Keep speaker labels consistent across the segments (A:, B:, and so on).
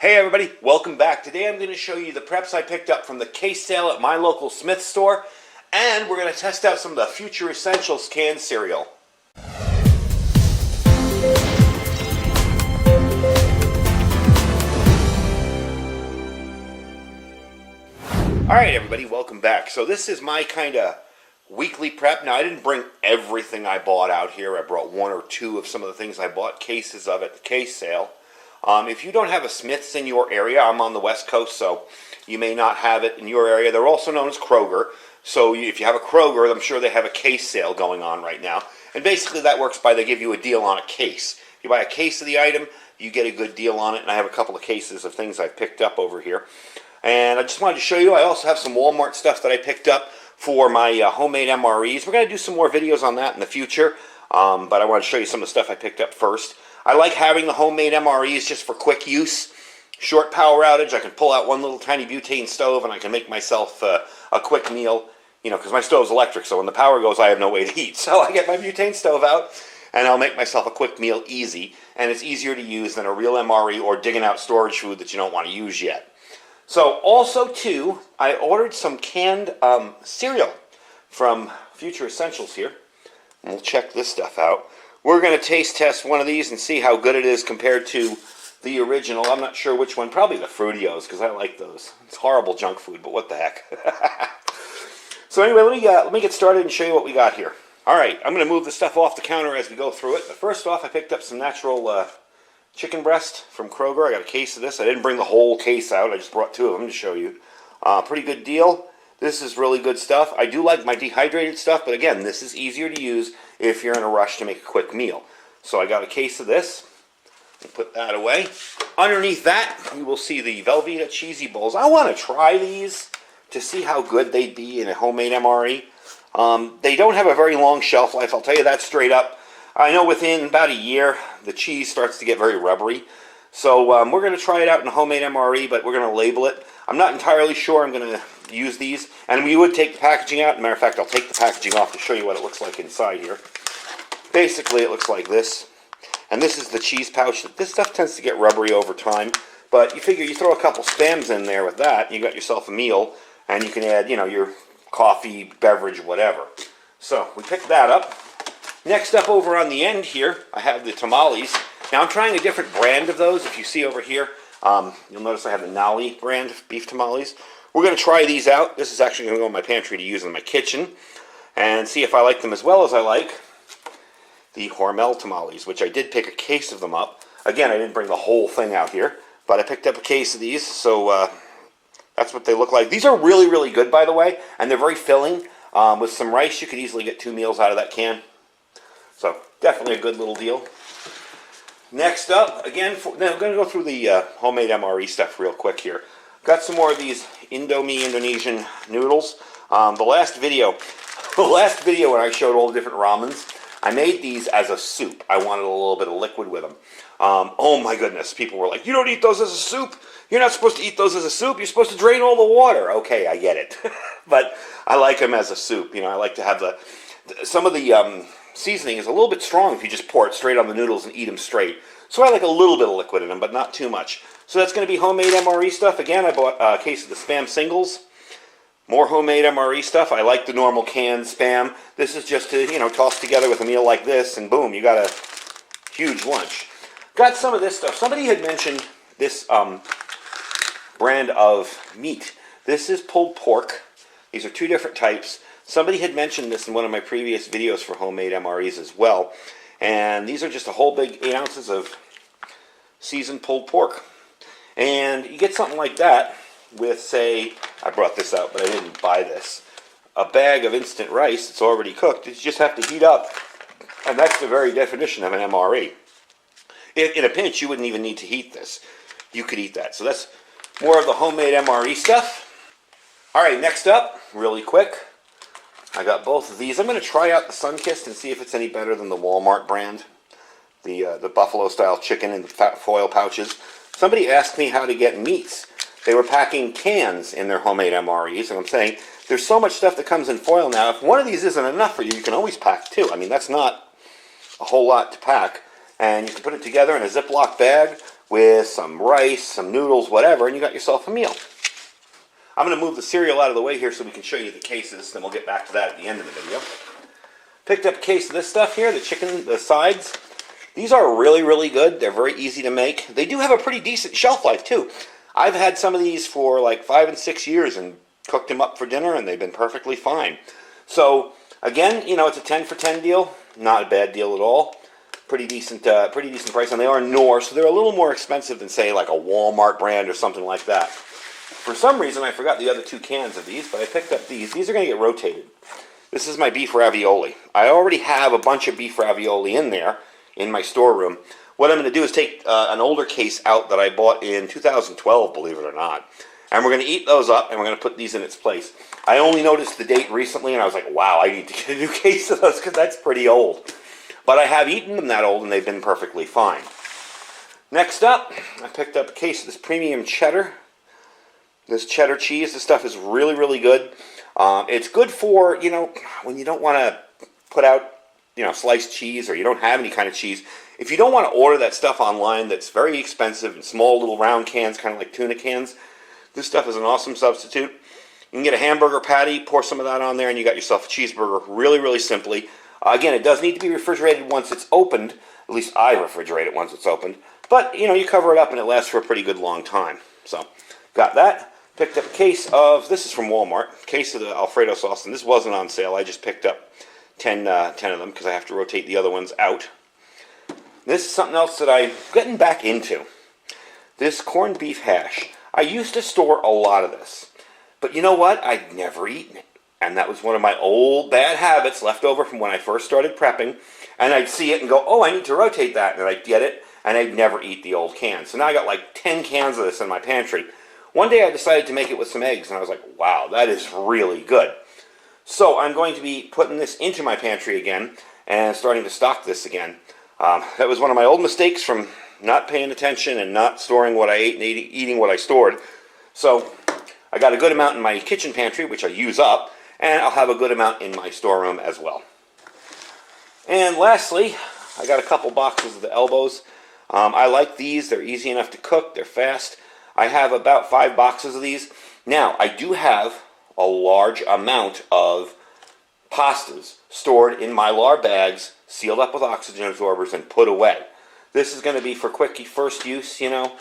A: Hey everybody, welcome back. Today I'm going to show you the preps I picked up from the case sale at my local Smith store, and we're going to test out some of the Future Essentials canned cereal. Alright everybody, welcome back. So this is my kind of weekly prep. Now I didn't bring everything I bought out here. I brought one or two of some of the things I bought cases of at the case sale. If you don't have a Smith's in your area, I'm on the West Coast, so you may not have it in your area. They're also known as Kroger. So if you have a Kroger, I'm sure they have a case sale going on right now. And basically that works by they give you a deal on a case. If you buy a case of the item, you get a good deal on it. And I have a couple of cases of things I've picked up over here. And I just wanted to show you, I also have some Walmart stuff that I picked up for my homemade MREs. We're going to do some more videos on that in the future. But I want to show you some of the stuff I picked up first. I like having the homemade MREs just for quick use. Short power outage, I can pull out one little tiny butane stove and I can make myself a quick meal. You know, because my stove's electric, so when the power goes, I have no way to heat. So I get my butane stove out and I'll make myself a quick meal easy. And it's easier to use than a real MRE or digging out storage food that you don't want to use yet. So also, too, I ordered some canned cereal from Future Essentials here. And we'll check this stuff out. We're going to taste test one of these and see how good it is compared to the original. I'm not sure which one. Probably the Fruitios, because I like those. It's horrible junk food, but what the heck. So anyway, let me get started and show you what we got here. All right, I'm going to move the stuff off the counter as we go through it. But first off, I picked up some natural chicken breast from Kroger. I got a case of this. I didn't bring the whole case out. I just brought two of them to show you. Pretty good deal. This is really good stuff. I do like my dehydrated stuff, but again, this is easier to use if you're in a rush to make a quick meal. So I got a case of this. I'll put that away. Underneath that, you will see the Velveeta Cheesy Bowls. I want to try these to see how good they'd be in a homemade MRE. They don't have a very long shelf life, I'll tell you that straight up. I know within about a year, the cheese starts to get very rubbery. So we're going to try it out in a homemade MRE, but we're going to label it. I'm not entirely sure I'm going to use these. And we would take the packaging out. As a matter of fact, I'll take the packaging off to show you what it looks like inside here. Basically, it looks like this. And this is the cheese pouch. This stuff tends to get rubbery over time. But you figure you throw a couple Spams in there with that, you got yourself a meal. And you can add, you know, your coffee, beverage, whatever. So we picked that up. Next up over on the end here, I have the tamales. Now I'm trying a different brand of those. If you see over here, you'll notice I have the Nali brand of beef tamales. We're going to try these out. This is actually going to go in my pantry to use in my kitchen and see if I like them as well as I like the Hormel tamales, which I did pick a case of them up. Again, I didn't bring the whole thing out here, but I picked up a case of these, so that's what they look like. These are really, really good, by the way, and they're very filling. With some rice, you could easily get 2 meals out of that can. So definitely a good little deal. Next up, again, now I'm going to go through the homemade MRE stuff real quick here. Got some more of these Indomie Indonesian noodles. The last video when I showed all the different ramens, I made these as a soup. I wanted a little bit of liquid with them. Oh my goodness, people were like, you don't eat those as a soup? You're not supposed to eat those as a soup. You're supposed to drain all the water. Okay, I get it. But I like them as a soup. You know, I like to have some of the seasoning is a little bit strong if you just pour it straight on the noodles and eat them straight. So I like a little bit of liquid in them, but not too much. So that's going to be homemade MRE stuff. Again, I bought a case of the Spam singles. More homemade MRE stuff. I like the normal canned Spam. This is just to, you know, toss together with a meal like this, and boom, you got a huge lunch. Got some of this stuff. Somebody had mentioned this brand of meat. This is pulled pork. These are two different types. Somebody had mentioned this in one of my previous videos for homemade MREs as well. And these are just a whole big 8 ounces of seasoned pulled pork. And you get something like that with, say, I brought this out, but I didn't buy this, a bag of instant rice that's already cooked. You just have to heat up. And that's the very definition of an MRE. In a pinch, you wouldn't even need to heat this. You could eat that. So that's more of the homemade MRE stuff. All right, next up, really quick, I got both of these. I'm going to try out the Sunkist and see if it's any better than the Walmart brand, the buffalo-style chicken in the foil pouches. Somebody asked me how to get meats. They were packing cans in their homemade MREs, and I'm saying, there's so much stuff that comes in foil now. If one of these isn't enough for you, you can always pack 2. I mean, that's not a whole lot to pack. And you can put it together in a Ziploc bag with some rice, some noodles, whatever, and you got yourself a meal. I'm going to move the cereal out of the way here so we can show you the cases, then we'll get back to that at the end of the video. Picked up a case of this stuff here, the chicken, the sides. These are really, really good. They're very easy to make. They do have a pretty decent shelf life, too. I've had some of these for like 5 and 6 years and cooked them up for dinner, and they've been perfectly fine. So, again, you know, it's a 10 for 10 deal. Not a bad deal at all. Pretty decent price, and they are Knorr, so they're a little more expensive than, say, like a Walmart brand or something like that. For some reason, I forgot the other 2 cans of these, but I picked up these. These are going to get rotated. This is my beef ravioli. I already have a bunch of beef ravioli in there in my storeroom. What I'm going to do is take an older case out that I bought in 2012, believe it or not, and we're going to eat those up, and we're going to put these in its place. I only noticed the date recently, and I was like, wow, I need to get a new case of those because that's pretty old. But I have eaten them that old, and they've been perfectly fine. Next up, I picked up a case of this premium cheddar. This cheddar cheese, this stuff is really, really good. It's good for, you know, when you don't want to put out, you know, sliced cheese or you don't have any kind of cheese. If you don't want to order that stuff online that's very expensive in small little round cans, kind of like tuna cans, this stuff is an awesome substitute. You can get a hamburger patty, pour some of that on there, and you got yourself a cheeseburger really, really simply. Again, it does need to be refrigerated once it's opened. At least I refrigerate it once it's opened. But, you know, you cover it up and it lasts for a pretty good long time. So, got that. Picked up a case of, this is from Walmart, case of the Alfredo sauce, and this wasn't on sale. I just picked up 10 of them because I have to rotate the other ones out. This is something else that I'm getting back into. This corned beef hash. I used to store a lot of this. But you know what? I'd never eaten it. And that was one of my old bad habits left over from when I first started prepping. And I'd see it and go, oh, I need to rotate that. And I'd get it, and I'd never eat the old cans. So now I got like 10 cans of this in my pantry. One day I decided to make it with some eggs, and I was like, wow, that is really good. So I'm going to be putting this into my pantry again and starting to stock this again. That was one of my old mistakes from not paying attention and not storing what I ate and eating what I stored. So I got a good amount in my kitchen pantry, which I use up, and I'll have a good amount in my storeroom as well. And lastly, I got a couple boxes of the Elbows. I like these. They're easy enough to cook. They're fast. I have about 5 boxes of these. Now, I do have a large amount of pastas stored in Mylar bags, sealed up with oxygen absorbers, and put away. This is going to be for quick first use, you know.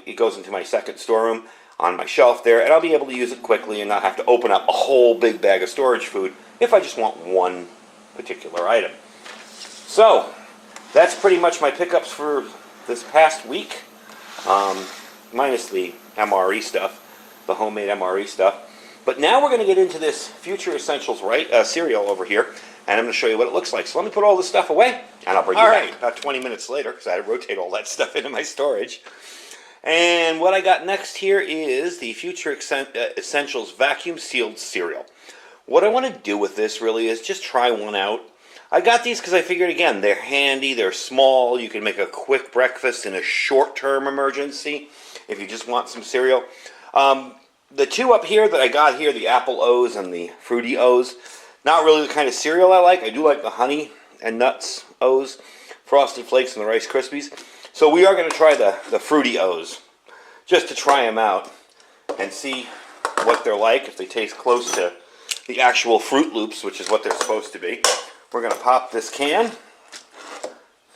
A: It goes into my second storeroom on my shelf there, and I'll be able to use it quickly and not have to open up a whole big bag of storage food if I just want one particular item. So, that's pretty much my pickups for this past week. Minus the MRE stuff, the homemade MRE stuff. But now we're going to get into this Future Essentials cereal over here, and I'm going to show you what it looks like. So let me put all this stuff away, and I'll bring you back about 20 minutes later, because I had to rotate all that stuff into my storage. And what I got next here is the Future Essentials Vacuum Sealed Cereal. What I want to do with this really is just try one out. I got these because I figured, again, they're handy, they're small, you can make a quick breakfast in a short-term emergency if you just want some cereal. The 2 up here that I got here, the Apple O's and the Fruity O's, not really the kind of cereal I like. I do like the Honey and Nuts O's, Frosted Flakes, and the Rice Krispies. So we are going to try the Fruity O's, just to try them out and see what they're like, if they taste close to the actual Fruit Loops, which is what they're supposed to be. We're going to pop this can.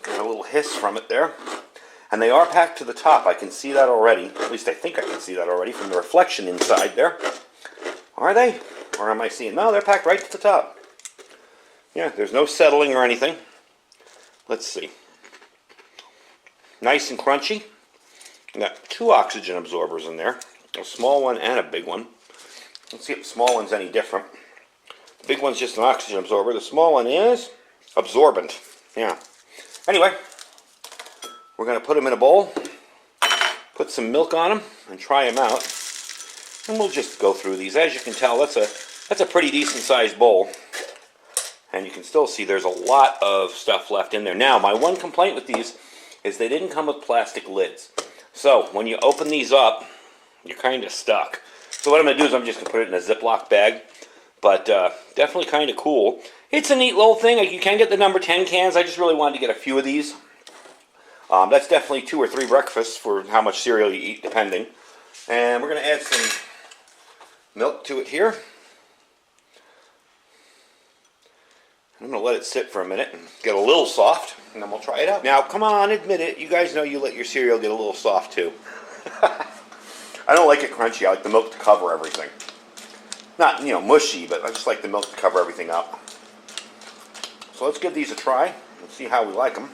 A: Got a little hiss from it there. And they are packed to the top. I can see that already. At least I think I can see that already from the reflection inside there. Are they? Or am I seeing? No, they're packed right to the top. Yeah, there's no settling or anything. Let's see. Nice and crunchy. Got 2 oxygen absorbers in there. A small one and a big one. Let's see if the small one's any different. The big one's just an oxygen absorber. The small one is absorbent. Yeah. Anyway, we're going to put them in a bowl, put some milk on them, and try them out. And we'll just go through these. As you can tell, that's a pretty decent sized bowl. And you can still see there's a lot of stuff left in there. Now, my one complaint with these is they didn't come with plastic lids. So, when you open these up, you're kind of stuck. So what I'm going to do is I'm just going to put it in a Ziploc bag. But definitely kind of cool. It's a neat little thing. Like, you can get the number 10 cans. I just really wanted to get a few of these. That's definitely 2 or 3 breakfasts for how much cereal you eat, depending. And we're going to add some milk to it here. I'm going to let it sit for a minute and get a little soft, and then we'll try it out. Now, come on, admit it. You guys know you let your cereal get a little soft, too. I don't like it crunchy. I like the milk to cover everything. Not, mushy, but I just like the milk to cover everything up. So let's give these a try and see how we like them.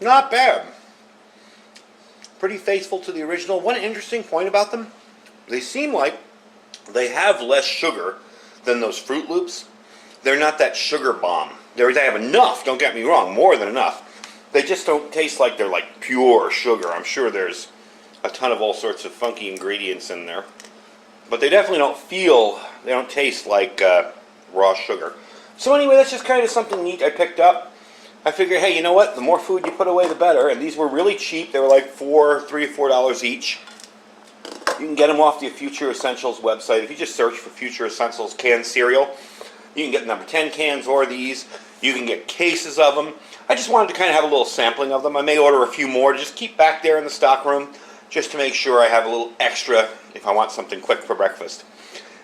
A: Not bad. Pretty faithful to the original. One interesting point about them, they seem like they have less sugar than those Fruit Loops. They're not that sugar bomb. They have enough, don't get me wrong, more than enough. They just don't taste like they're like pure sugar. I'm sure there's a ton of all sorts of funky ingredients in there. But they definitely they don't taste like raw sugar. So anyway, that's just kind of something neat I picked up. I figured, hey, you know what? The more food you put away, the better. And these were really cheap. They were like $3 or $4 each. You can get them off the Future Essentials website. If you just search for Future Essentials canned cereal, you can get number 10 cans or these. You can get cases of them. I just wanted to kind of have a little sampling of them. I may order a few more to just keep back there in the stock room, just to make sure I have a little extra if I want something quick for breakfast.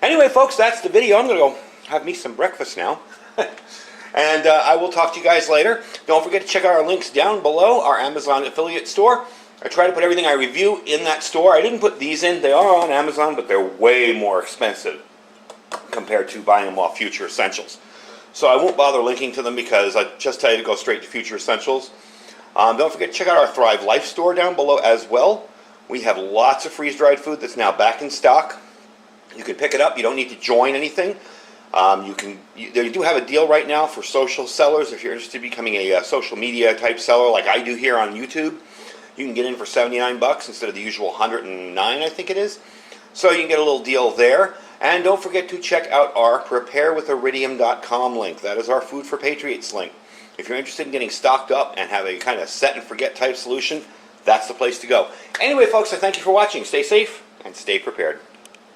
A: Anyway, folks, that's the video. I'm going to go have me some breakfast now. And I will talk to you guys later. Don't forget to check out our links down below, our Amazon affiliate store. I try to put everything I review in that store. I didn't put these in. They are on Amazon, but they're way more expensive compared to buying them off Future Essentials. So I won't bother linking to them because I just tell you to go straight to Future Essentials. Don't forget to check out our Thrive Life store down below as well. We have lots of freeze-dried food that's now back in stock. You can pick it up. You don't need to join anything. They do have a deal right now for social sellers. If you're interested in becoming a social media type seller like I do here on YouTube, you can get in for $79 instead of the usual $109, I think it is. So you can get a little deal there. And don't forget to check out our preparewithiridium.com link. That is our Food for Patriots link. If you're interested in getting stocked up and have a kind of set and forget type solution, that's the place to go. Anyway, folks, I thank you for watching. Stay safe and stay prepared.